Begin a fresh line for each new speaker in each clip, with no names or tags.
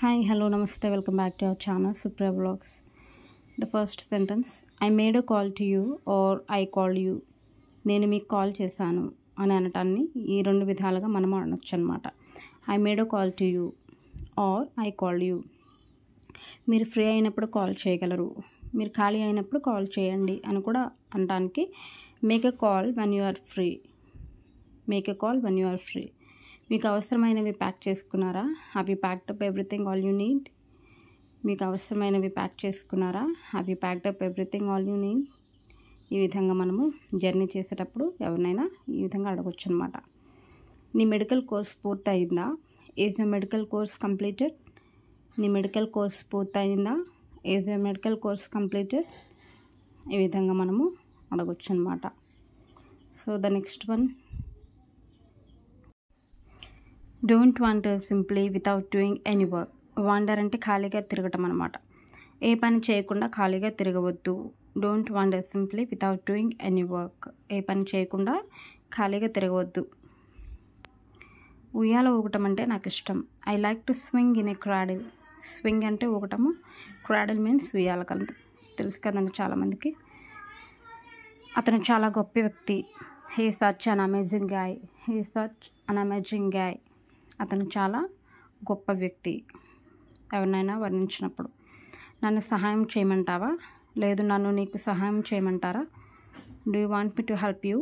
Hi, hello, namaste, welcome back to our channel, Supriya Vlogs. The first sentence, I made a call to you or I called you. నేను మీకు call చేశాను అని అనటాన్ని ఈ రెండు విధాలుగా మనం అనొచ్చు అనమాట. I made a call to you or I called you. మీరు ఫ్రీ అయినప్పుడు కాల్ చేయగలరు, మీరు ఖాళీ అయినప్పుడు కాల్ చేయండి అని కూడా అనడానికి make a call when you are free. Make a call when you are free. మీకు అవసరమైనవి ప్యాక్ చేసుకున్నారా? Have you packed up everything all you need. మీకు అవసరమైనవి ప్యాక్ చేసుకున్నారా? Have you packed up everything all you need. ఈ విధంగా మనము journey చేసేటప్పుడు ఎవరినైనా ఈ విధంగా అడగొచ్చు అనమాట. నీ మెడికల్ కోర్స్ పూర్తయిందా? Is the medical course completed. నీ మెడికల్ కోర్స్ పూర్తయిందా? Is the medical course completed. ఈ విధంగా మనము అడగొచ్చు అనమాట. So the next one, don't wander simply without doing any work. Wander అంటే ఖాళీగా తిరగటం అనమాట. ఏ పని చేయకుండా ఖాళీగా తిరగవద్దు. Don't wander simply without doing any work. ఏ పని చేయకుండా ఖాళీగా తిరగవద్దు. ఉయ్యాల ఊగటం అంటే నాకు ఇష్టం. I like to swing in A cradle. Swing అంటే ఊగటము, క్రాడిల్ మీన్స్ ఉయ్యాల కలదు. తెలుసు కదండి చాలామందికి. అతను చాలా గొప్ప వ్యక్తి. He such an amazing guy. He such an amazing guy. అతను చాలా గొప్ప వ్యక్తి ఎవరినైనా వర్ణించినప్పుడు. నన్ను సహాయం చేయమంటావా? లేదు, నన్ను నీకు సహాయం చేయమంటారా? Do you want me to help you.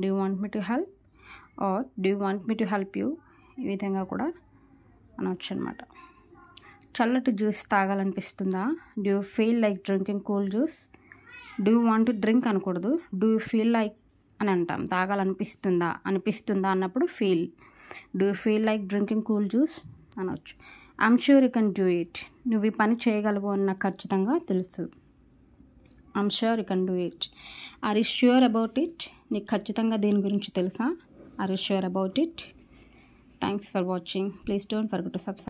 Do you want me to help or do you want me to help you. ఈ విధంగా కూడా అనవచ్చు అనమాట. చల్లటి జ్యూస్ తాగాలనిపిస్తుందా? Do you feel like drinking cool juice. Do you want to drink అనకూడదు, do you feel like అని అంటాం. తాగాలనిపిస్తుందా, అనిపిస్తుందా అన్నప్పుడు feel. Do you feel like drinking cool juice అనవచ్చు. I'm sure you can do it. నువ్వు ఈ పని చేయగలవు అని నాకు ఖచ్చితంగా తెలుసు. I'm sure you can do it. Are you sure about it. నీకు ఖచ్చితంగా దీని గురించి తెలుసా? Are you sure about it. Thanks for watching. Please don't forget to subscribe.